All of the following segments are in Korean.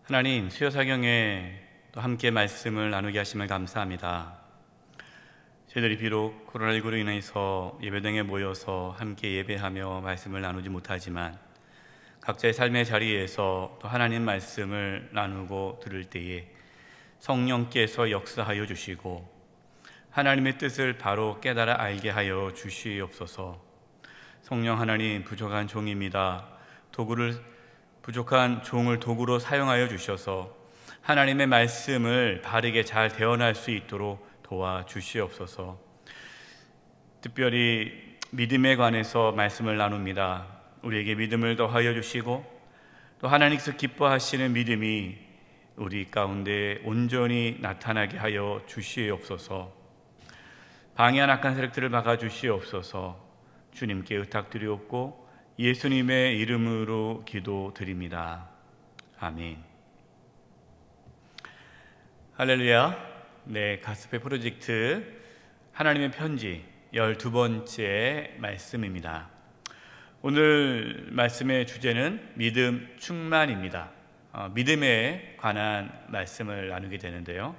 하나님, 수요사경에 또 함께 말씀을 나누게 하심을 감사합니다. 저희들이 비록 코로나19로 인해서 예배당에 모여서 함께 예배하며 말씀을 나누지 못하지만 각자의 삶의 자리에서 또 하나님 말씀을 나누고 들을 때에 성령께서 역사하여 주시고 하나님의 뜻을 바로 깨달아 알게 하여 주시옵소서. 성령 하나님, 부족한 종입니다. 부족한 종을 도구로 사용하여 주셔서 하나님의 말씀을 바르게 잘 대언할 수 있도록 도와주시옵소서. 특별히 믿음에 관해서 말씀을 나눕니다. 우리에게 믿음을 더하여 주시고 또 하나님께서 기뻐하시는 믿음이 우리 가운데 온전히 나타나게 하여 주시옵소서. 방해한 악한 세력들을 막아 주시옵소서. 주님께 의탁드리옵고 예수님의 이름으로 기도드립니다. 아멘. 할렐루야. 네, 가스페 프로젝트 하나님의 편지 12번째 말씀입니다. 오늘 말씀의 주제는 믿음 충만입니다. 믿음에 관한 말씀을 나누게 되는데요.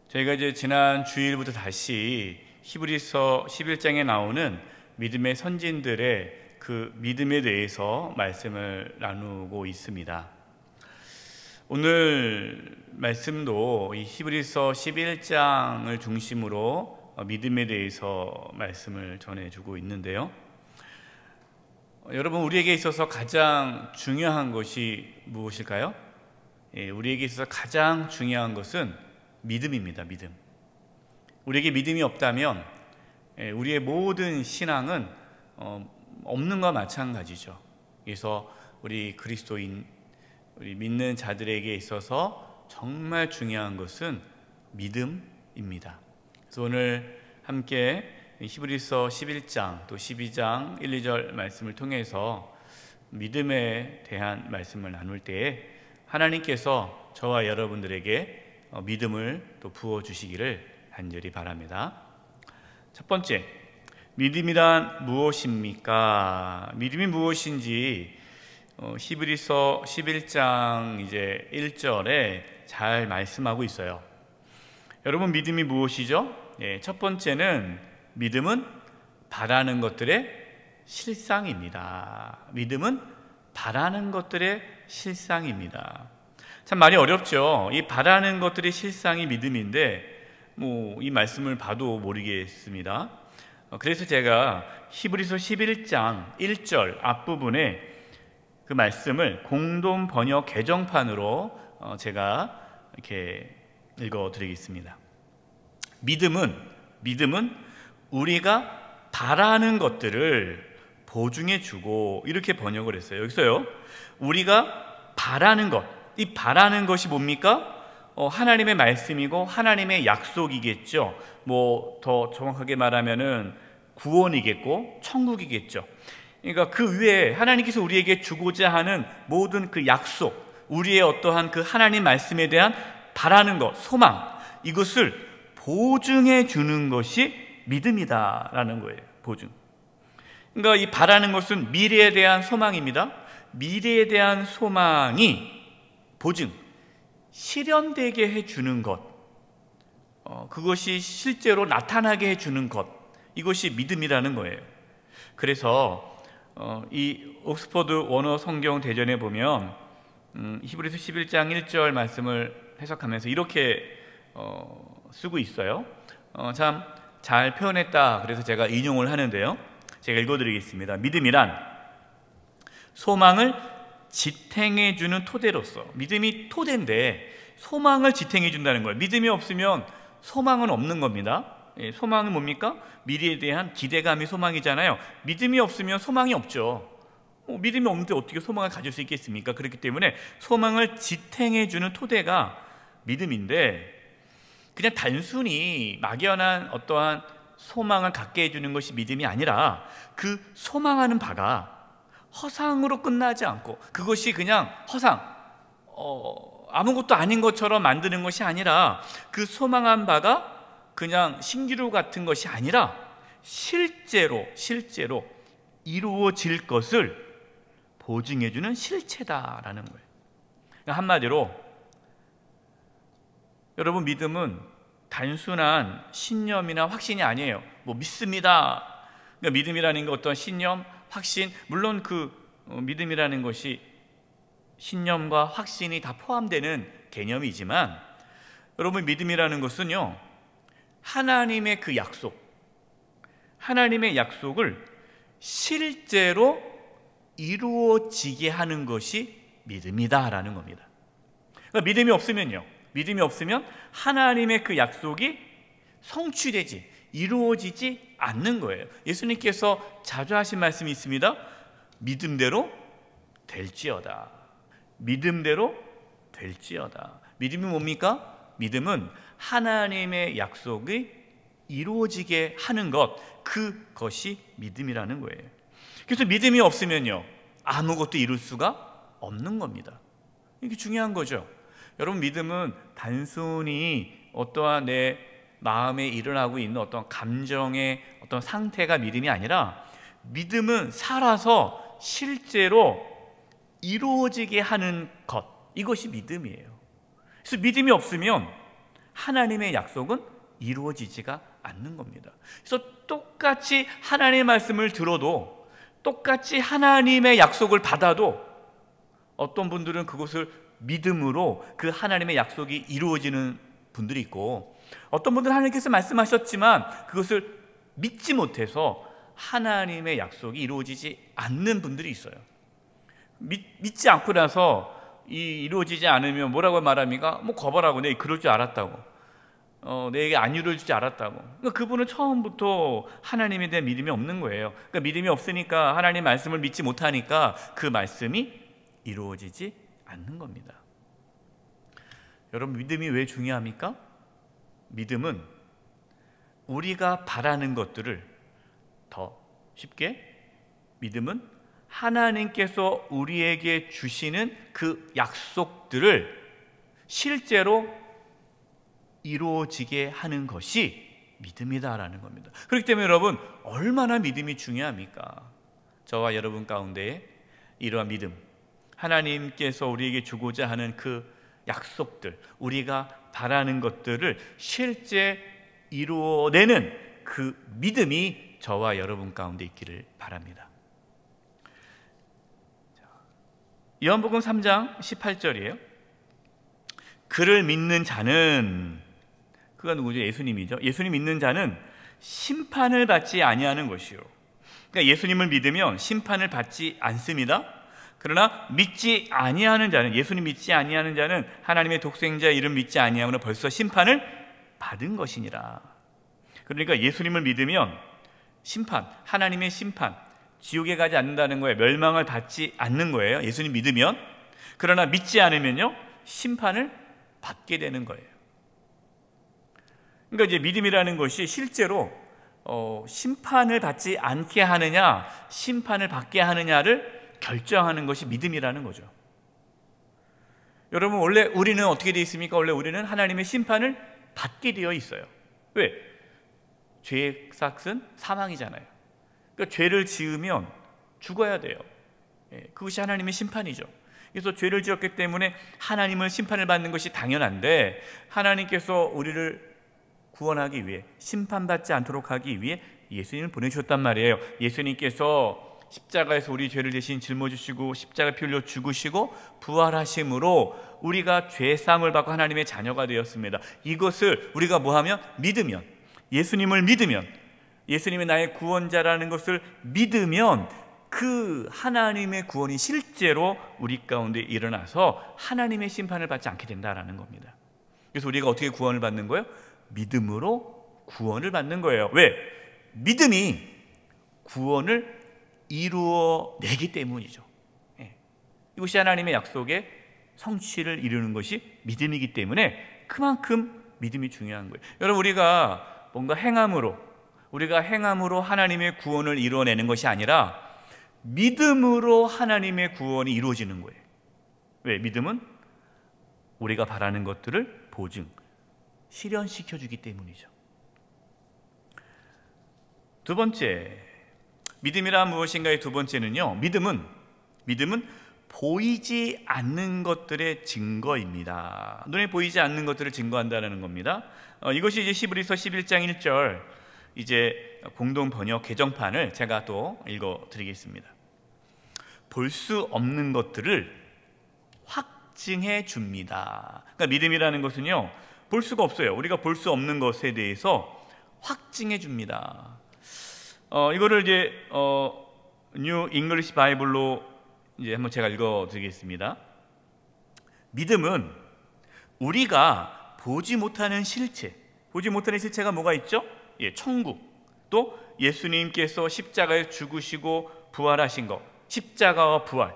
저희가 이제 지난 주일부터 다시 히브리서 11장에 나오는 믿음의 선진들의 그 믿음에 대해서 말씀을 나누고 있습니다. 오늘 말씀도 이 히브리서 11장을 중심으로 믿음에 대해서 말씀을 전해주고 있는데요. 여러분, 우리에게 있어서 가장 중요한 것이 무엇일까요? 우리에게 있어서 가장 중요한 것은 믿음입니다. 믿음. 우리에게 믿음이 없다면 우리의 모든 신앙은 없는 것과 마찬가지죠. 그래서 우리 그리스도인, 우리 믿는 자들에게 있어서 정말 중요한 것은 믿음입니다. 그래서 오늘 함께 히브리서 11장 또 12장 1, 2절 말씀을 통해서 믿음에 대한 말씀을 나눌 때에 하나님께서 저와 여러분들에게 믿음을 또 부어주시기를 간절히 바랍니다. 첫 번째, 믿음이란 무엇입니까? 믿음이 무엇인지 히브리서 11장 이제 1절에 잘 말씀하고 있어요. 여러분, 믿음이 무엇이죠? 첫 번째는 믿음은 바라는 것들의 실상입니다. 믿음은 바라는 것들의 실상입니다. 참 말이 어렵죠. 이 바라는 것들의 실상이 믿음인데 이 말씀을 봐도 모르겠습니다. 그래서 제가 히브리서 11장 1절 앞부분에 그 말씀을 공동 번역 개정판으로 제가 이렇게 읽어드리겠습니다. 믿음은 우리가 바라는 것들을 보증해 주고, 이렇게 번역을 했어요. 여기서요, 우리가 바라는 것, 이 바라는 것이 뭡니까? 하나님의 말씀이고 하나님의 약속이겠죠. 더 정확하게 말하면은 구원이겠고 천국이겠죠. 그러니까 그 위에 하나님께서 우리에게 주고자 하는 모든 그 약속, 우리의 어떠한 그 하나님 말씀에 대한 바라는 것, 소망, 이것을 보증해 주는 것이 믿음이다라는 거예요. 보증. 그러니까 이 바라는 것은 미래에 대한 소망입니다. 미래에 대한 소망이 보증, 실현되게 해주는 것, 그것이 실제로 나타나게 해주는 것, 이것이 믿음이라는 거예요. 그래서 이 옥스퍼드 원어 성경 대전에 보면 히브리서 11장 1절 말씀을 해석하면서 이렇게 쓰고 있어요. 참 잘 표현했다. 그래서 제가 인용을 하는데요, 제가 읽어드리겠습니다. 믿음이란 소망을 지탱해 주는 토대로서, 믿음이 토대인데 소망을 지탱해 준다는 거예요. 믿음이 없으면 소망은 없는 겁니다. 소망은 뭡니까? 미래에 대한 기대감이 소망이잖아요. 믿음이 없으면 소망이 없죠. 믿음이 없는데 어떻게 소망을 가질 수 있겠습니까? 그렇기 때문에 소망을 지탱해 주는 토대가 믿음인데, 그냥 단순히 막연한 어떠한 소망을 갖게 해주는 것이 믿음이 아니라 그 소망하는 바가 허상으로 끝나지 않고, 그것이 그냥 허상, 아무것도 아닌 것처럼 만드는 것이 아니라, 그 소망한 바가 그냥 신기루 같은 것이 아니라 실제로 이루어질 것을 보증해주는 실체다라는 거예요. 한마디로 여러분, 믿음은 단순한 신념이나 확신이 아니에요. 뭐 믿습니다. 그러니까 믿음이라는 게 어떤 신념, 확신, 물론 그 믿음이라는 것이 신념과 확신이 다 포함되는 개념이지만, 여러분, 믿음이라는 것은요, 하나님의 그 약속, 하나님의 약속을 실제로 이루어지게 하는 것이 믿음이다라는 겁니다. 그러니까 믿음이 없으면 하나님의 그 약속이 성취되지, 이루어지지 않는 거예요. 예수님께서 자주 하신 말씀이 있습니다. 믿음대로 될지어다. 믿음대로 될지어다. 믿음이 뭡니까? 믿음은 하나님의 약속이 이루어지게 하는 것, 그것이 믿음이라는 거예요. 그래서 믿음이 없으면요, 아무것도 이룰 수가 없는 겁니다. 이게 중요한 거죠. 여러분, 믿음은 단순히 어떠한 내 마음에 일어나고 있는 어떤 감정의 어떤 상태가 믿음이 아니라, 믿음은 살아서 실제로 이루어지게 하는 것, 이것이 믿음이에요. 그래서 믿음이 없으면 하나님의 약속은 이루어지지가 않는 겁니다. 그래서 똑같이 하나님의 말씀을 들어도, 똑같이 하나님의 약속을 받아도 어떤 분들은 그것을 믿음으로 그 하나님의 약속이 이루어지는 분들이 있고, 어떤 분들은 하나님께서 말씀하셨지만 그것을 믿지 못해서 하나님의 약속이 이루어지지 않는 분들이 있어요. 믿지 않고 나서 이루어지지 않으면 뭐라고 말합니까? 뭐 거버라고, 내가 그럴 줄 알았다고, 내게 안 이루어질 줄 알았다고. 그러니까 그분은 처음부터 하나님에 대한 믿음이 없는 거예요. 그러니까 믿음이 없으니까, 하나님 말씀을 믿지 못하니까 그 말씀이 이루어지지 않는 겁니다. 여러분, 믿음이 왜 중요합니까? 믿음은 우리가 바라는 것들을 더 쉽게, 믿음은 하나님께서 우리에게 주시는 그 약속들을 실제로 이루어지게 하는 것이 믿음이다라는 겁니다. 그렇기 때문에 여러분, 얼마나 믿음이 중요합니까? 저와 여러분 가운데 이러한 믿음, 하나님께서 우리에게 주고자 하는 그 약속들, 우리가 바라는 것들을 실제 이루어내는 그 믿음이 저와 여러분 가운데 있기를 바랍니다. 요한복음 3장 18절이에요. 그를 믿는 자는, 그가 누구죠? 예수님이죠. 예수님 믿는 자는 심판을 받지 아니하는 것이요. 그러니까 예수님을 믿으면 심판을 받지 않습니다. 그러나 믿지 아니하는 자는, 예수님 믿지 아니하는 자는 하나님의 독생자 이름 믿지 아니하면 벌써 심판을 받은 것이니라. 그러니까 예수님을 믿으면 심판, 하나님의 심판, 지옥에 가지 않는다는 거예요. 멸망을 받지 않는 거예요, 예수님 믿으면. 그러나 믿지 않으면요, 심판을 받게 되는 거예요. 그러니까 이제 믿음이라는 것이 실제로 심판을 받지 않게 하느냐, 심판을 받게 하느냐를 결정하는 것이 믿음이라는 거죠. 여러분, 원래 우리는 어떻게 되어 있습니까? 원래 우리는 하나님의 심판을 받게 되어 있어요. 왜? 죄의 삭은 사망이잖아요. 그러니까 죄를 지으면 죽어야 돼요. 그것이 하나님의 심판이죠. 그래서 죄를 지었기 때문에 하나님은 심판을 받는 것이 당연한데, 하나님께서 우리를 구원하기 위해, 심판받지 않도록 하기 위해 예수님을 보내주셨단 말이에요. 예수님께서 십자가에서 우리 죄를 대신 짊어지시고 십자가 피 흘려 죽으시고 부활하심으로 우리가 죄사함을 받고 하나님의 자녀가 되었습니다. 이것을 우리가 뭐하면? 믿으면, 예수님을 믿으면, 예수님이 나의 구원자라는 것을 믿으면 그 하나님의 구원이 실제로 우리 가운데 일어나서 하나님의 심판을 받지 않게 된다라는 겁니다. 그래서 우리가 어떻게 구원을 받는 거예요? 믿음으로 구원을 받는 거예요. 왜? 믿음이 구원을 이루어내기 때문이죠. 이것이 하나님의 약속의 성취를 이루는 것이 믿음이기 때문에 그만큼 믿음이 중요한 거예요. 여러분, 우리가 뭔가 행함으로 하나님의 구원을 이루어내는 것이 아니라 믿음으로 하나님의 구원이 이루어지는 거예요. 왜? 믿음은 우리가 바라는 것들을 보증, 실현시켜주기 때문이죠. 두 번째, 믿음이란 무엇인가의 두 번째는요, 믿음은 보이지 않는 것들의 증거입니다. 눈에 보이지 않는 것들을 증거한다는 겁니다. 이것이 이제 히브리서 11장 1절 이제 공동 번역 개정판을 제가 또 읽어 드리겠습니다. 볼 수 없는 것들을 확증해 줍니다. 그러니까 믿음이라는 것은요, 볼 수가 없어요. 우리가 볼 수 없는 것에 대해서 확증해 줍니다. 이거를 이제 뉴 잉글리시 바이블로 이제 한번 제가 읽어 드리겠습니다. 믿음은 우리가 보지 못하는 실체, 보지 못하는 실체가 뭐가 있죠? 예, 천국, 또 예수님께서 십자가에 죽으시고 부활하신 것, 십자가와 부활.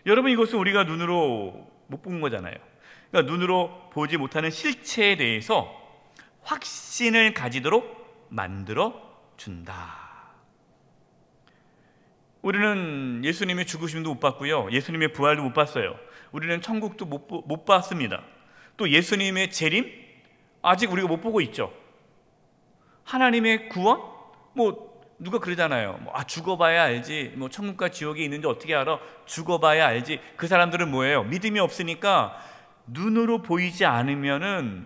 여러분, 이것은 우리가 눈으로 못 본 거잖아요. 그러니까 눈으로 보지 못하는 실체에 대해서 확신을 가지도록 만들어 준다. 우리는 예수님의 죽으심도 못 봤고요, 예수님의 부활도 못 봤어요. 우리는 천국도 못 봤습니다. 또 예수님의 재림 아직 우리가 못 보고 있죠. 하나님의 구원? 누가 그러잖아요. 죽어봐야 알지. 천국과 지옥이 있는지 어떻게 알아? 죽어봐야 알지. 그 사람들은 뭐예요? 믿음이 없으니까 눈으로 보이지 않으면은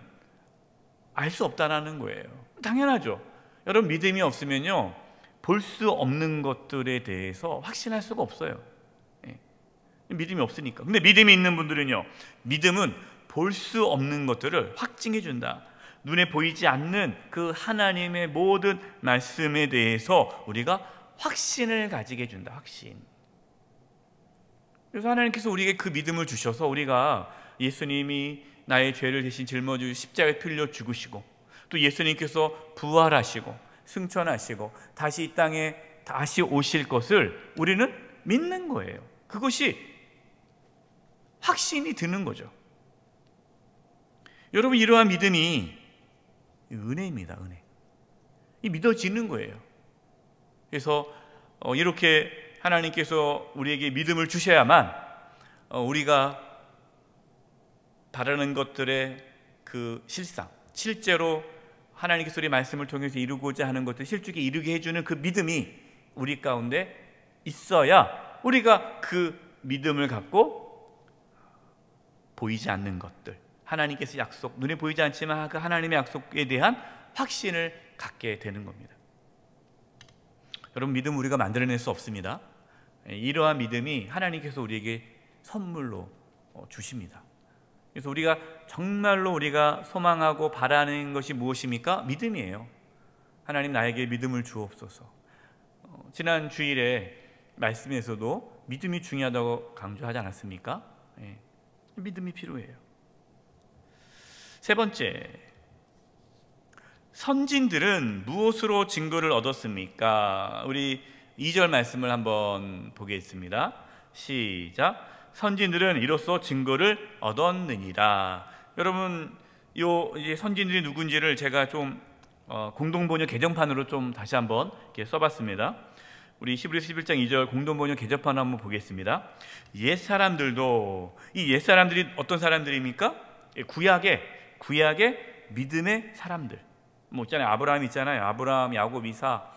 알 수 없다라는 거예요. 당연하죠. 여러분, 믿음이 없으면요, 볼 수 없는 것들에 대해서 확신할 수가 없어요. 믿음이 없으니까. 근데 믿음이 있는 분들은요, 믿음은 볼 수 없는 것들을 확증해 준다. 눈에 보이지 않는 그 하나님의 모든 말씀에 대해서 우리가 확신을 가지게 해준다. 확신. 그래서 하나님께서 우리에게 그 믿음을 주셔서 우리가 예수님이 나의 죄를 대신 짊어지고 십자가에 풀려 죽으시고, 또 예수님께서 부활하시고 승천하시고 다시 이 땅에 다시 오실 것을 우리는 믿는 거예요. 그것이 확신이 드는 거죠. 여러분, 이러한 믿음이 은혜입니다. 은혜. 이 믿어지는 거예요. 그래서 이렇게 하나님께서 우리에게 믿음을 주셔야만 우리가 바라는 것들의 그 실상, 실제로 하나님께서 우리 말씀을 통해서 이루고자 하는 것들 실제로 이루게 해주는 그 믿음이 우리 가운데 있어야 우리가 그 믿음을 갖고 보이지 않는 것들, 하나님께서 약속, 눈에 보이지 않지만 그 하나님의 약속에 대한 확신을 갖게 되는 겁니다. 여러분, 믿음 우리가 만들어낼 수 없습니다. 이러한 믿음이 하나님께서 우리에게 선물로 주십니다. 그래서 우리가 정말로 우리가 소망하고 바라는 것이 무엇입니까? 믿음이에요. 하나님, 나에게 믿음을 주옵소서. 지난 주일에 말씀에서도 믿음이 중요하다고 강조하지 않았습니까? 믿음이 필요해요. 세 번째, 선진들은 무엇으로 증거를 얻었습니까? 우리 2절 말씀을 한번 보겠습니다. 시작. 선진들은 이로써 증거를 얻었느니라. 여러분, 이제 선진들이 누군지를 제가 좀 공동번역 개정판으로 좀 다시 한번 이렇게 써봤습니다. 우리 히브리서 11장 2절 공동번역 개정판 한번 보겠습니다. 옛 사람들도, 이 옛 사람들이 어떤 사람들입니까? 구약의 믿음의 사람들. 있잖아요. 아브라함 있잖아요. 아브라함, 야곱, 이삭,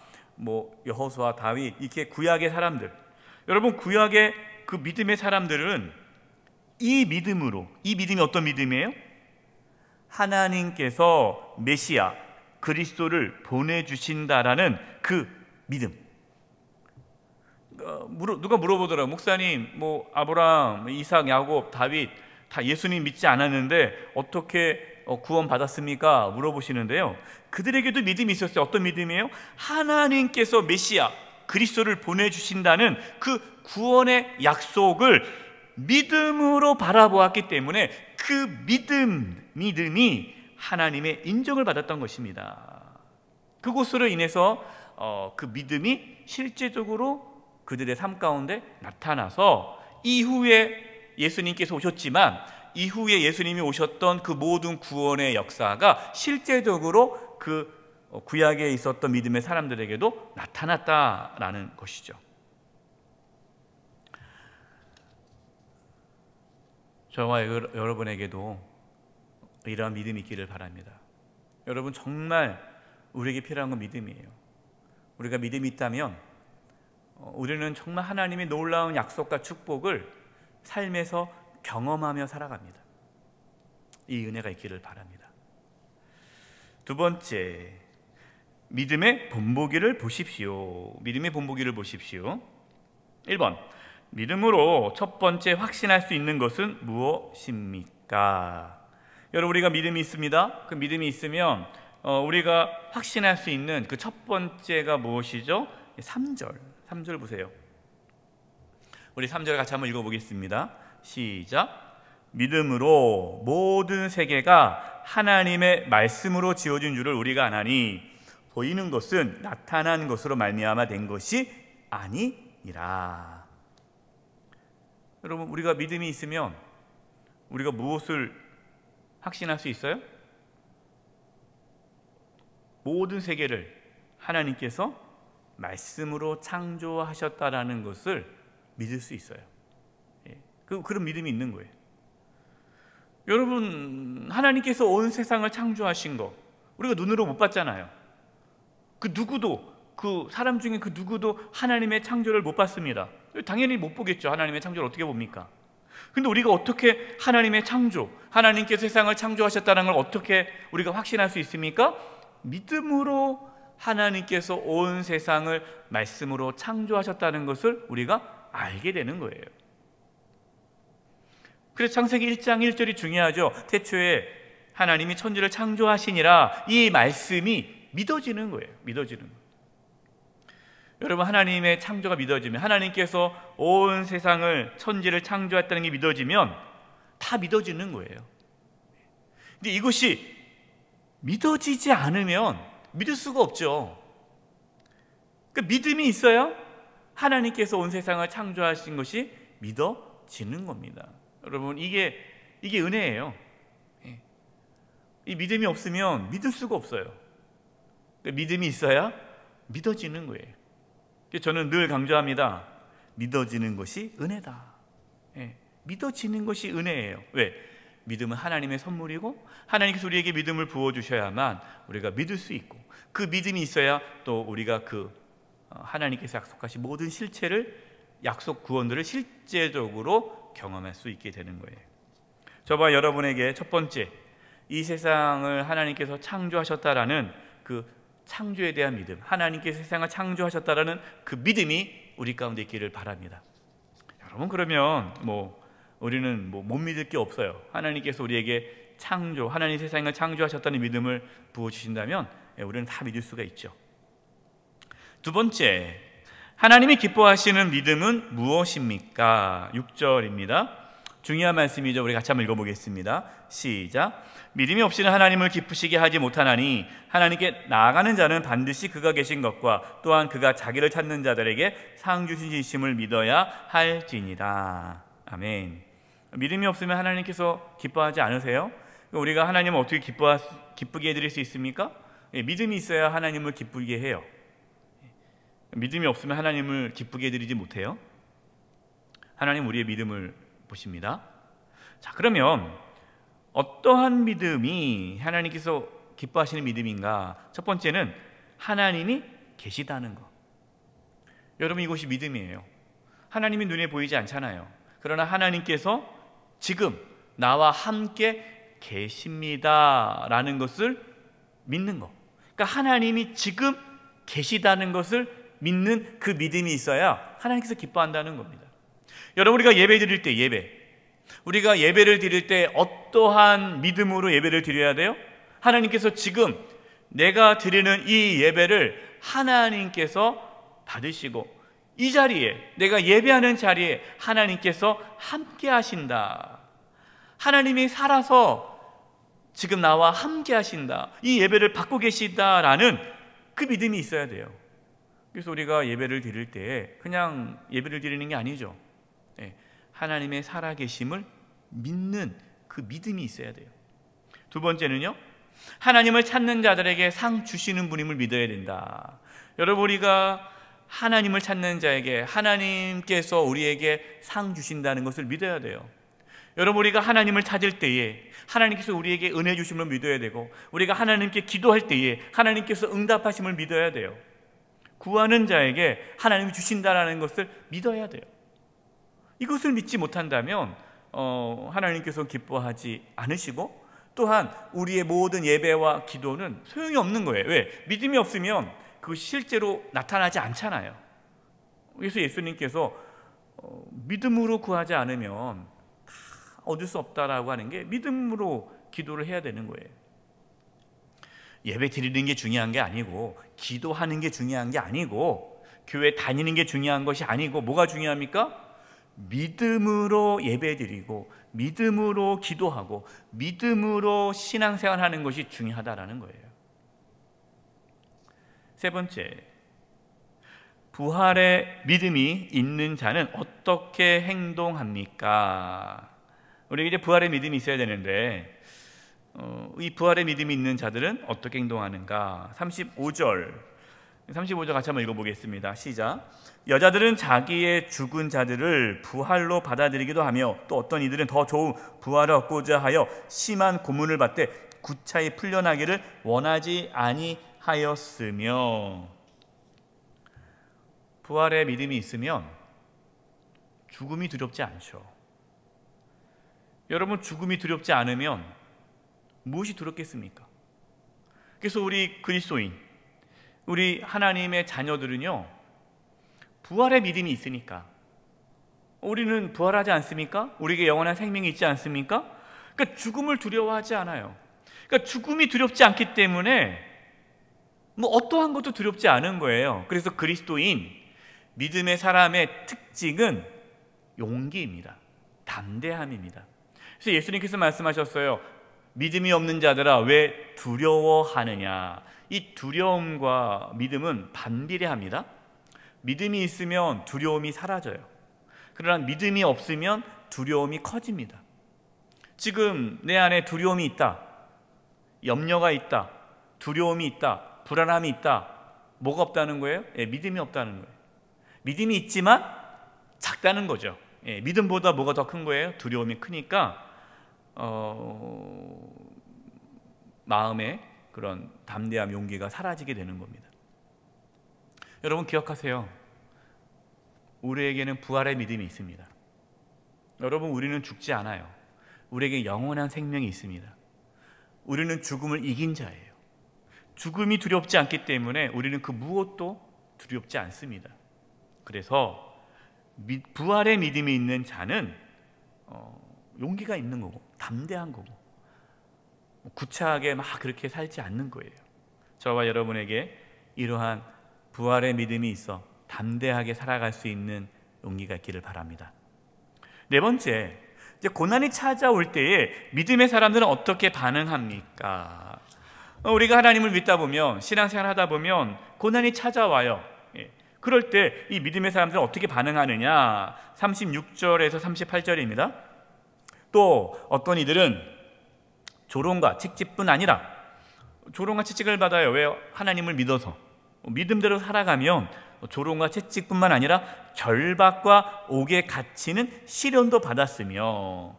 여호수아, 다윗, 이렇게 구약의 사람들. 여러분, 구약의 그 믿음의 사람들은 이 믿음이 어떤 믿음이에요? 하나님께서 메시아 그리스도를 보내주신다라는 그 믿음. 누가 물어보더라고요. 목사님, 아브라함, 이삭, 야곱, 다윗 다 예수님 믿지 않았는데 어떻게 구원 받았습니까? 물어보시는데요. 그들에게도 믿음이 있었어요. 어떤 믿음이에요? 하나님께서 메시아 그리스도를 보내주신다는 그 구원의 약속을 믿음으로 바라보았기 때문에 그 믿음이 하나님의 인정을 받았던 것입니다. 그것으로 인해서 그 믿음이 실제적으로 그들의 삶 가운데 나타나서 이후에 예수님께서 오셨지만 이후에 예수님이 오셨던 그 모든 구원의 역사가 실제적으로 그 구약에 있었던 믿음의 사람들에게도 나타났다라는 것이죠. 저와 여러분에게도 이러한 믿음이 있기를 바랍니다. 여러분, 정말 우리에게 필요한 건 믿음이에요. 우리가 믿음이 있다면 우리는 정말 하나님의 놀라운 약속과 축복을 삶에서 경험하며 살아갑니다. 이 은혜가 있기를 바랍니다. 두 번째, 믿음의 본보기를 보십시오. 믿음의 본보기를 보십시오. 1번, 믿음으로 첫 번째 확신할 수 있는 것은 무엇입니까? 여러분, 우리가 믿음이 있습니다. 그 믿음이 있으면 우리가 확신할 수 있는 그 첫 번째가 무엇이죠? 3절 보세요. 우리 3절 같이 한번 읽어보겠습니다. 시작. 믿음으로 모든 세계가 하나님의 말씀으로 지어진 줄을 우리가 아나니 보이는 것은 나타난 것으로 말미암아 된 것이 아니니라. 여러분, 우리가 믿음이 있으면 우리가 무엇을 확신할 수 있어요? 모든 세계를 하나님께서 말씀으로 창조하셨다라는 것을 믿을 수 있어요. 그런 믿음이 있는 거예요. 여러분, 하나님께서 온 세상을 창조하신 거 우리가 눈으로 못 봤잖아요. 그 사람 중에 그 누구도 하나님의 창조를 못 봤습니다. 당연히 못 보겠죠. 하나님의 창조를 어떻게 봅니까? 근데 우리가 어떻게 하나님의 창조, 하나님께서 세상을 창조하셨다는 걸 어떻게 우리가 확신할 수 있습니까? 믿음으로 하나님께서 온 세상을 말씀으로 창조하셨다는 것을 우리가 알게 되는 거예요. 그래서 창세기 1장 1절이 중요하죠. 태초에 하나님이 천지를 창조하시니라, 이 말씀이 믿어지는 거예요. 믿어지는 거예요. 여러분, 하나님의 창조가 믿어지면, 하나님께서 온 세상을, 천지를 창조했다는 게 믿어지면 다 믿어지는 거예요. 근데 이것이 믿어지지 않으면 믿을 수가 없죠. 그 믿음이 있어야 하나님께서 온 세상을 창조하신 것이 믿어지는 겁니다. 여러분, 이게 은혜예요. 이 믿음이 없으면 믿을 수가 없어요. 믿음이 있어야 믿어지는 거예요. 저는 늘 강조합니다. 믿어지는 것이 은혜다. 믿어지는 것이 은혜예요. 왜? 믿음은 하나님의 선물이고 하나님께서 우리에게 믿음을 부어주셔야만 우리가 믿을 수 있고, 그 믿음이 있어야 또 우리가 하나님께서 약속하신 모든 실체를, 약속 구원들을 실제적으로 경험할 수 있게 되는 거예요. 저와 여러분에게 첫 번째, 이 세상을 하나님께서 창조하셨다라는 그 창조에 대한 믿음, 하나님께서 세상을 창조하셨다라는 그 믿음이 우리 가운데 있기를 바랍니다. 여러분, 그러면 우리는 못 믿을 게 없어요. 하나님께서 우리에게 하나님 세상을 창조하셨다는 믿음을 부어주신다면 우리는 다 믿을 수가 있죠. 두 번째, 하나님이 기뻐하시는 믿음은 무엇입니까? 6절입니다. 중요한 말씀이죠. 우리 같이 한번 읽어보겠습니다. 시작. 믿음이 없이는 하나님을 기쁘시게 하지 못하나니 하나님께 나아가는 자는 반드시 그가 계신 것과 또한 그가 자기를 찾는 자들에게 상 주시심을 믿어야 할지니라. 아멘. 믿음이 없으면 하나님께서 기뻐하지 않으세요? 우리가 하나님을 어떻게 기쁘게 해드릴 수 있습니까? 믿음이 있어야 하나님을 기쁘게 해요. 믿음이 없으면 하나님을 기쁘게 해드리지 못해요. 하나님 우리의 믿음을 보십니다. 자, 그러면 어떠한 믿음이 하나님께서 기뻐하시는 믿음인가? 첫 번째는 하나님이 계시다는 것. 여러분, 이것이 믿음이에요. 하나님이 눈에 보이지 않잖아요. 그러나 하나님께서 지금 나와 함께 계십니다라는 것을 믿는 것. 그러니까 하나님이 지금 계시다는 것을 믿는 그 믿음이 있어야 하나님께서 기뻐한다는 겁니다. 여러분, 우리가 예배 드릴 때 우리가 예배를 드릴 때 어떠한 믿음으로 예배를 드려야 돼요? 하나님께서 지금 내가 드리는 이 예배를 하나님께서 받으시고, 이 자리에, 내가 예배하는 자리에 하나님께서 함께 하신다. 하나님이 살아서 지금 나와 함께 하신다. 이 예배를 받고 계시다라는 그 믿음이 있어야 돼요. 그래서 우리가 예배를 드릴 때 그냥 예배를 드리는 게 아니죠. 하나님의 살아계심을 믿는 그 믿음이 있어야 돼요. 두 번째는요, 하나님을 찾는 자들에게 상 주시는 분임을 믿어야 된다. 여러분, 우리가 하나님을 찾는 자에게 하나님께서 우리에게 상 주신다는 것을 믿어야 돼요. 여러분, 우리가 하나님을 찾을 때에 하나님께서 우리에게 은혜 주심을 믿어야 되고, 우리가 하나님께 기도할 때에 하나님께서 응답하심을 믿어야 돼요. 구하는 자에게 하나님이 주신다라는 것을 믿어야 돼요. 이것을 믿지 못한다면 하나님께서 기뻐하지 않으시고, 또한 우리의 모든 예배와 기도는 소용이 없는 거예요. 왜? 믿음이 없으면 그것이 실제로 나타나지 않잖아요. 그래서 예수님께서 믿음으로 구하지 않으면 얻을 수 없다라고 하는 게, 믿음으로 기도를 해야 되는 거예요. 예배 드리는 게 중요한 게 아니고, 기도하는 게 중요한 게 아니고, 교회 다니는 게 중요한 것이 아니고, 뭐가 중요합니까? 믿음으로 예배 드리고, 믿음으로 기도하고, 믿음으로 신앙생활하는 것이 중요하다라는 거예요. 세 번째, 부활의 믿음이 있는 자는 어떻게 행동합니까? 우리 이제 부활의 믿음이 있어야 되는데, 이 부활의 믿음이 있는 자들은 어떻게 행동하는가? 35절 같이 한번 읽어보겠습니다. 시작. 여자들은 자기의 죽은 자들을 부활로 받아들이기도 하며, 또 어떤 이들은 더 좋은 부활을 얻고자 하여 심한 고문을 받되 구차히 풀려나기를 원하지 아니하였으며. 부활의 믿음이 있으면 죽음이 두렵지 않죠. 여러분, 죽음이 두렵지 않으면 무엇이 두렵겠습니까? 그래서 우리 그리스도인, 우리 하나님의 자녀들은요, 부활의 믿음이 있으니까, 우리는 부활하지 않습니까? 우리에게 영원한 생명이 있지 않습니까? 그러니까 죽음을 두려워하지 않아요. 그러니까 죽음이 두렵지 않기 때문에 어떠한 것도 두렵지 않은 거예요. 그래서 그리스도인, 믿음의 사람의 특징은 용기입니다. 담대함입니다. 그래서 예수님께서 말씀하셨어요. 믿음이 없는 자들아, 왜 두려워하느냐. 이 두려움과 믿음은 반비례합니다. 믿음이 있으면 두려움이 사라져요. 그러나 믿음이 없으면 두려움이 커집니다. 지금 내 안에 두려움이 있다, 염려가 있다, 두려움이 있다, 불안함이 있다. 뭐가 없다는 거예요? 믿음이 없다는 거예요. 믿음이 있지만 작다는 거죠. 믿음보다 뭐가 더 큰 거예요? 두려움이 크니까 마음에 그런 담대함, 용기가 사라지게 되는 겁니다. 여러분 기억하세요. 우리에게는 부활의 믿음이 있습니다. 여러분, 우리는 죽지 않아요. 우리에게 영원한 생명이 있습니다. 우리는 죽음을 이긴 자예요. 죽음이 두렵지 않기 때문에 우리는 그 무엇도 두렵지 않습니다. 그래서 부활의 믿음이 있는 자는 용기가 있는 거고, 담대한 거고, 구차하게 막 그렇게 살지 않는 거예요. 저와 여러분에게 이러한 부활의 믿음이 있어 담대하게 살아갈 수 있는 용기가 있기를 바랍니다. 네 번째, 이제 고난이 찾아올 때에 믿음의 사람들은 어떻게 반응합니까? 우리가 하나님을 믿다 보면, 신앙생활 하다 보면 고난이 찾아와요. 그럴 때 이 믿음의 사람들은 어떻게 반응하느냐? 36절에서 38절입니다. 또 어떤 이들은 조롱과 채찍뿐 아니라, 조롱과 채찍을 받아요. 왜? 하나님을 믿어서. 믿음대로 살아가면 조롱과 채찍뿐만 아니라 결박과 옥에 갇히는 시련도 받았으며,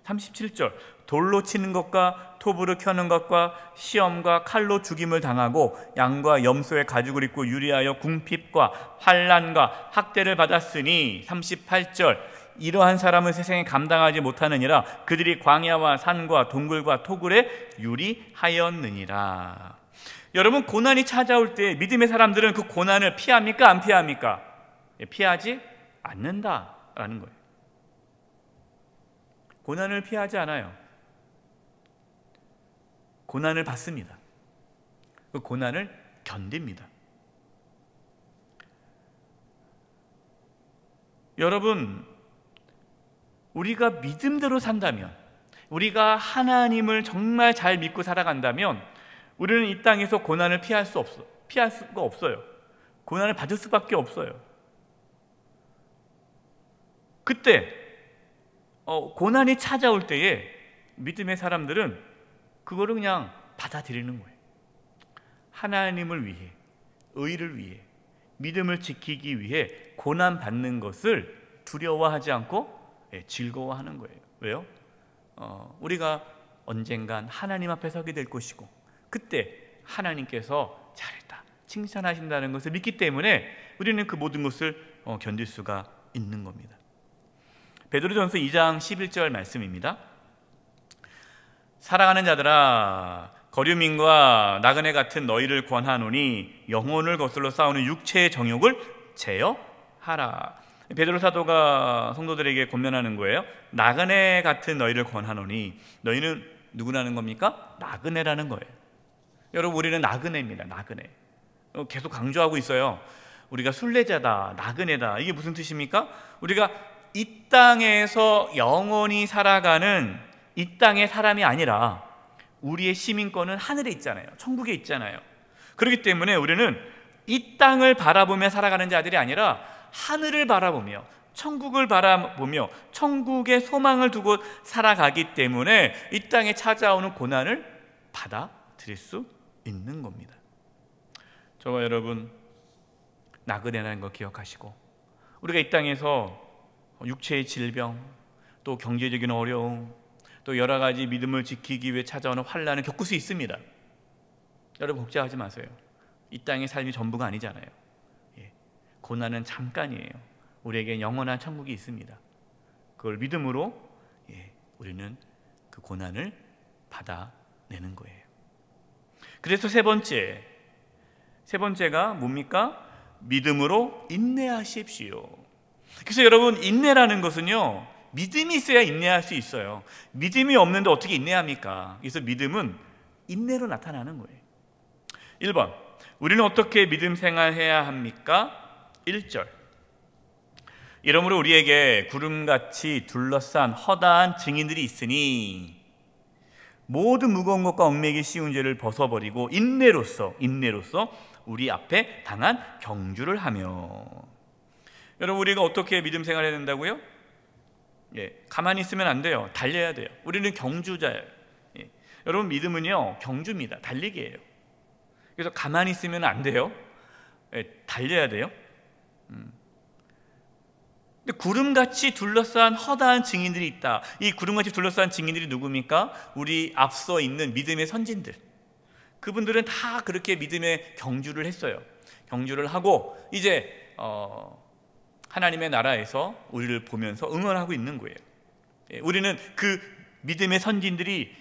37절, 돌로 치는 것과 톱으로 켜는 것과 시험과 칼로 죽임을 당하고 양과 염소의 가죽을 입고 유리하여 궁핍과 환난과 학대를 받았으니, 38절, 이러한 사람은 세상에 감당하지 못하느니라. 그들이 광야와 산과 동굴과 토굴에 유리하였느니라. 여러분, 고난이 찾아올 때 믿음의 사람들은 그 고난을 피합니까? 안 피합니까? 피하지 않는다라는 거예요. 고난을 피하지 않아요. 고난을 받습니다. 그 고난을 견딥니다. 여러분, 우리가 믿음대로 산다면, 우리가 하나님을 정말 잘 믿고 살아간다면, 우리는 이 땅에서 고난을 피할 수가 없어요. 고난을 받을 수밖에 없어요. 그때 고난이 찾아올 때에 믿음의 사람들은 그거를 그냥 받아들이는 거예요. 하나님을 위해, 의를 위해, 믿음을 지키기 위해 고난 받는 것을 두려워하지 않고 즐거워하는 거예요. 왜요? 우리가 언젠간 하나님 앞에 서게 될 것이고, 그때 하나님께서 잘했다, 칭찬하신다는 것을 믿기 때문에 우리는 그 모든 것을 견딜 수가 있는 겁니다. 베드로전서 2장 11절 말씀입니다. 사랑하는 자들아, 거류민과 나그네 같은 너희를 권하노니 영혼을 거슬러 싸우는 육체의 정욕을 제어하라. 베드로 사도가 성도들에게 권면하는 거예요. 나그네 같은 너희를 권하노니, 너희는 누구라는 겁니까? 나그네라는 거예요. 여러분, 우리는 나그네입니다. 나그네. 계속 강조하고 있어요. 우리가 순례자다, 나그네다. 이게 무슨 뜻입니까? 우리가 이 땅에서 영원히 살아가는 이 땅의 사람이 아니라 우리의 시민권은 하늘에 있잖아요. 천국에 있잖아요. 그렇기 때문에 우리는 이 땅을 바라보며 살아가는 자들이 아니라 하늘을 바라보며 천국을 바라보며 천국의 소망을 두고 살아가기 때문에 이 땅에 찾아오는 고난을 받아들일 수 있는 겁니다. 저와 여러분, 나그네라는 걸 기억하시고, 우리가 이 땅에서 육체의 질병, 또 경제적인 어려움, 또 여러 가지 믿음을 지키기 위해 찾아오는 환난을 겪을 수 있습니다. 여러분, 걱정하지 마세요. 이 땅의 삶이 전부가 아니잖아요. 고난은 잠깐이에요. 우리에게 영원한 천국이 있습니다. 그걸 믿음으로 우리는 그 고난을 받아내는 거예요. 그래서 세 번째가 뭡니까? 믿음으로 인내하십시오. 그래서 여러분, 인내라는 것은요, 믿음이 있어야 인내할 수 있어요. 믿음이 없는데 어떻게 인내합니까? 그래서 믿음은 인내로 나타나는 거예요. 1번, 우리는 어떻게 믿음 생활해야 합니까? 1절, 이러므로 우리에게 구름같이 둘러싼 허다한 증인들이 있으니 모든 무거운 것과 얽매이기 쉬운 죄를 벗어버리고 인내로서 우리 앞에 당한 경주를 하며. 여러분, 우리가 어떻게 믿음 생활해야 된다고요? 가만히 있으면 안 돼요. 달려야 돼요. 우리는 경주자예요. 여러분, 믿음은요, 경주입니다. 달리기예요. 그래서 가만히 있으면 안 돼요. 달려야 돼요. 근데 구름같이 둘러싼 허다한 증인들이 있다. 이 구름같이 둘러싼 증인들이 누굽니까? 우리 앞서 있는 믿음의 선진들. 그분들은 다 그렇게 믿음의 경주를 했어요. 경주를 하고 이제 하나님의 나라에서 우리를 보면서 응원하고 있는 거예요. 우리는 그 믿음의 선진들이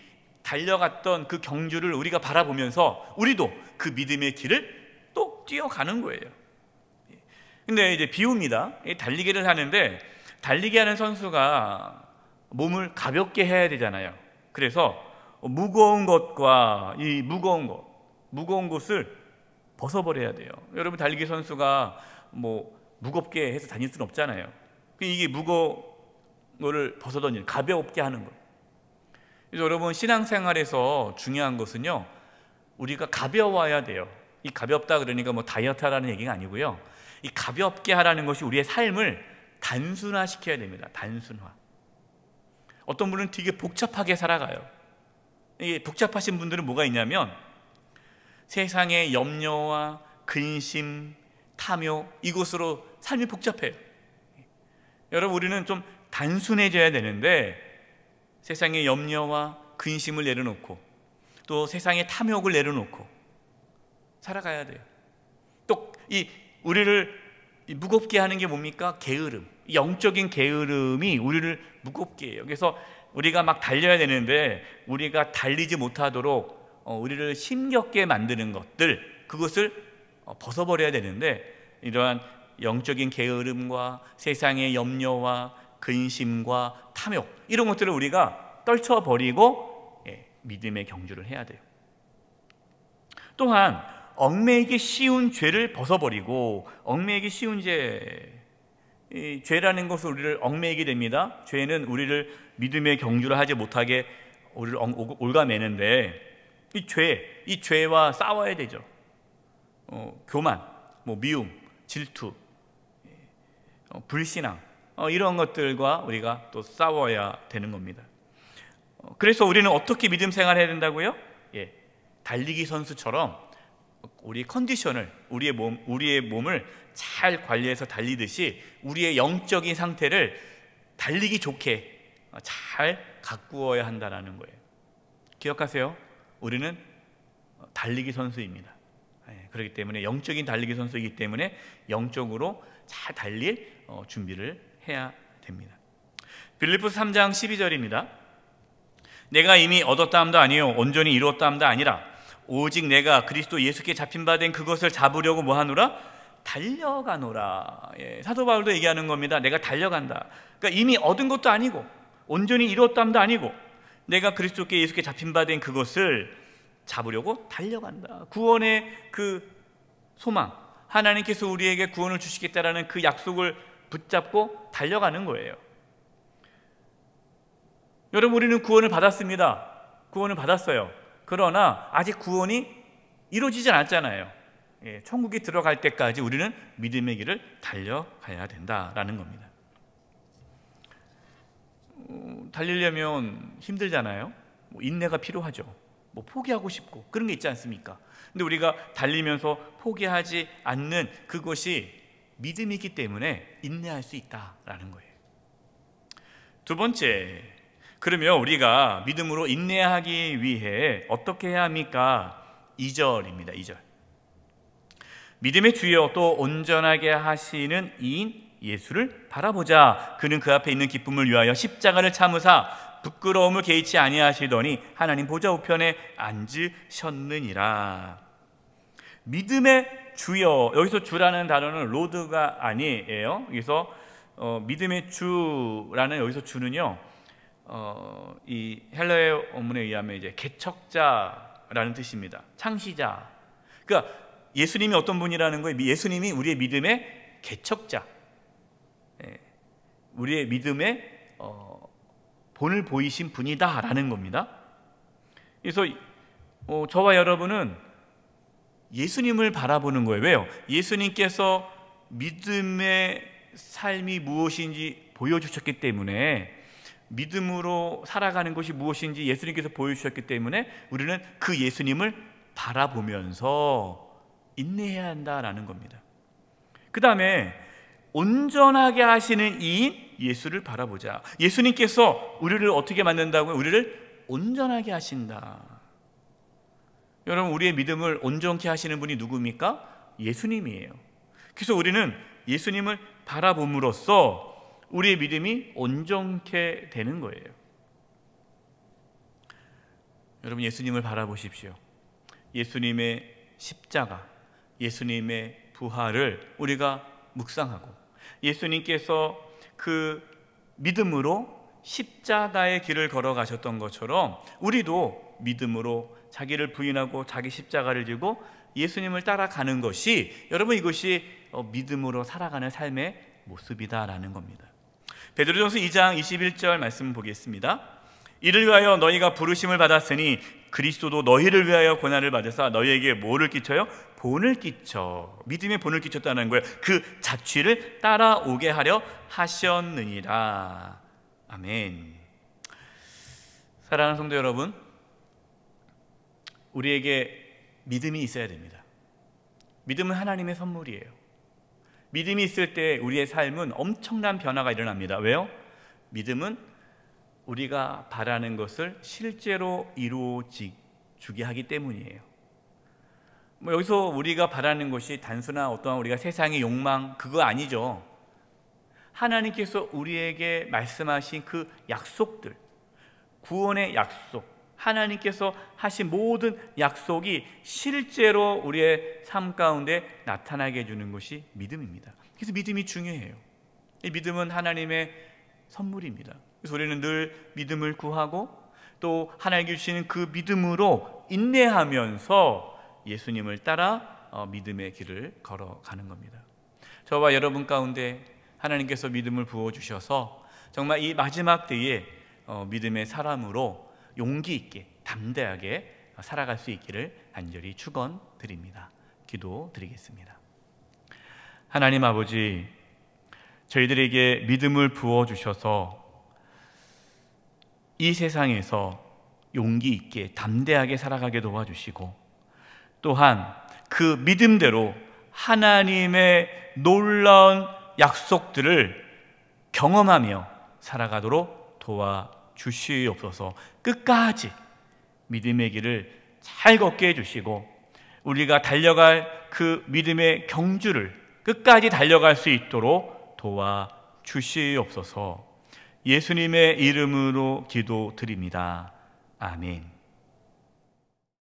달려갔던 그 경주를 우리가 바라보면서 우리도 그 믿음의 길을 또 뛰어가는 거예요. 근데 이제 비유입니다. 달리기를 하는데, 달리기 하는 선수가 몸을 가볍게 해야 되잖아요. 그래서 무거운 것과 이 무거운 것을 벗어버려야 돼요. 여러분, 달리기 선수가 무겁게 해서 다닐 수는 없잖아요. 이게 무거운 거를 벗어던지는, 가볍게 하는 거. 그래서 여러분, 신앙생활에서 중요한 것은요, 우리가 가벼워야 돼요. 이 가볍다 그러니까 다이어트 하라는 얘기가 아니고요, 이 가볍게 하라는 것이 우리의 삶을 단순화시켜야 됩니다. 단순화. 어떤 분은 되게 복잡하게 살아가요. 이게 복잡하신 분들은 뭐가 있냐면 세상의 염려와 근심, 탐욕, 이것으로 삶이 복잡해요. 여러분, 우리는 좀 단순해져야 되는데 세상의 염려와 근심을 내려놓고 또 세상의 탐욕을 내려놓고 살아가야 돼요. 또 우리를 무겁게 하는 게 뭡니까? 게으름. 영적인 게으름이 우리를 무겁게 해요. 그래서 우리가 막 달려야 되는데 우리가 달리지 못하도록 우리를 힘겹게 만드는 것들, 그것을 벗어버려야 되는데 이러한 영적인 게으름과 세상의 염려와 근심과 탐욕, 이런 것들을 우리가 떨쳐버리고 믿음의 경주를 해야 돼요. 또한 얽매이기 쉬운 죄를 벗어버리고, 얽매이기 쉬운 이 죄라는 것은 우리를 얽매이게 됩니다. 죄는 우리를 믿음의 경주를 하지 못하게 우리를 올가매는데 이 죄와 싸워야 되죠. 교만, 미움, 질투, 불신앙, 이런 것들과 우리가 또 싸워야 되는 겁니다. 그래서 우리는 어떻게 믿음 생활해야 된다고요? 달리기 선수처럼 우리의 컨디션을, 우리의 몸을 잘 관리해서 달리듯이 우리의 영적인 상태를 달리기 좋게 잘 가꾸어야 한다는 거예요. 기억하세요. 우리는 달리기 선수입니다. 그렇기 때문에 영적인 달리기 선수이기 때문에 영적으로 잘 달릴 준비를 해야 됩니다. 빌립보서 3장 12절입니다. 내가 이미 얻었다함도 아니요 온전히 이루었다함도 아니라 오직 내가 그리스도 예수께 잡힌 바 된 그것을 잡으려고 뭐하노라? 달려가노라. 사도 바울도 얘기하는 겁니다. 내가 달려간다. 그러니까 이미 얻은 것도 아니고 온전히 이루었다함도 아니고 내가 그리스도께 예수께 잡힌 바 된 그것을 잡으려고 달려간다. 구원의 그 소망, 하나님께서 우리에게 구원을 주시겠다라는 그 약속을 붙잡고 달려가는 거예요. 여러분, 우리는 구원을 받았습니다. 구원을 받았어요. 그러나 아직 구원이 이루어지지 않았잖아요. 천국에 들어갈 때까지 우리는 믿음의 길을 달려가야 된다라는 겁니다. 달리려면 힘들잖아요. 인내가 필요하죠. 포기하고 싶고 그런 게 있지 않습니까? 근데 우리가 달리면서 포기하지 않는 그것이 믿음이기 때문에 인내할 수 있다라는 거예요. 두 번째, 그러면 우리가 믿음으로 인내하기 위해 어떻게 해야 합니까? 2절입니다. 2절. 믿음의 주여 또 온전하게 하시는 이인 예수를 바라보자. 그는 그 앞에 있는 기쁨을 위하여 십자가를 참으사 부끄러움을 개의치 아니하시더니 하나님 보좌 우편에 앉으셨느니라. 믿음의 주여, 여기서 주라는 단어는 로드가 아니에요. 여기서 믿음의 주라는 여기서 주는요, 이 헬라어 원문에 의하면 이제 개척자라는 뜻입니다. 창시자. 그러니까 예수님이 어떤 분이라는 거예요? 예수님이 우리의 믿음의 개척자, 우리의 믿음의 본을 보이신 분이다라는 겁니다. 그래서 저와 여러분은 예수님을 바라보는 거예요. 왜요? 예수님께서 믿음의 삶이 무엇인지 보여주셨기 때문에, 믿음으로 살아가는 것이 무엇인지 예수님께서 보여주셨기 때문에 우리는 그 예수님을 바라보면서 인내해야 한다라는 겁니다. 그 다음에 온전하게 하시는 이인 예수를 바라보자. 예수님께서 우리를 어떻게 만든다고요? 우리를 온전하게 하신다. 여러분, 우리의 믿음을 온전케 하시는 분이 누구입니까? 예수님이에요. 그래서 우리는 예수님을 바라봄으로써 우리의 믿음이 온전케 되는 거예요. 여러분, 예수님을 바라보십시오. 예수님의 십자가, 예수님의 부활을 우리가 묵상하고, 예수님께서 그 믿음으로 십자가의 길을 걸어가셨던 것처럼 우리도 믿음으로 자기를 부인하고 자기 십자가를 지고 예수님을 따라가는 것이, 여러분, 이것이 믿음으로 살아가는 삶의 모습이다라는 겁니다. 베드로전서 2장 21절 말씀 보겠습니다. 이를 위하여 너희가 부르심을 받았으니 그리스도도 너희를 위하여 고난을 받으사 너희에게 뭐를 끼쳐요? 본을 끼쳐. 믿음의 본을 끼쳤다는 거예요. 그 자취를 따라오게 하려 하셨느니라. 아멘. 사랑하는 성도 여러분, 우리에게 믿음이 있어야 됩니다. 믿음은 하나님의 선물이에요. 믿음이 있을 때 우리의 삶은 엄청난 변화가 일어납니다. 왜요? 믿음은 우리가 바라는 것을 실제로 이루어지게 하기 때문이에요. 여기서 우리가 바라는 것이 단순한 어떠한 우리가 세상의 욕망, 그거 아니죠. 하나님께서 우리에게 말씀하신 그 약속들, 구원의 약속, 하나님께서 하신 모든 약속이 실제로 우리의 삶 가운데 나타나게 해주는 것이 믿음입니다. 그래서 믿음이 중요해요. 이 믿음은 하나님의 선물입니다. 그래서 우리는 늘 믿음을 구하고 또 하나님께 주시는 그 믿음으로 인내하면서 예수님을 따라 믿음의 길을 걸어가는 겁니다. 저와 여러분 가운데 하나님께서 믿음을 부어주셔서 정말 이 마지막 때에 믿음의 사람으로 용기 있게 담대하게 살아갈 수 있기를 간절히 축원드립니다. 기도드리겠습니다. 하나님 아버지, 저희들에게 믿음을 부어주셔서 이 세상에서 용기 있게 담대하게 살아가게 도와주시고, 또한 그 믿음대로 하나님의 놀라운 약속들을 경험하며 살아가도록 도와주시옵소서. 끝까지 믿음의 길을 잘 걷게 해주시고, 우리가 달려갈 그 믿음의 경주를 끝까지 달려갈 수 있도록 도와주시옵소서. 예수님의 이름으로 기도드립니다. 아멘.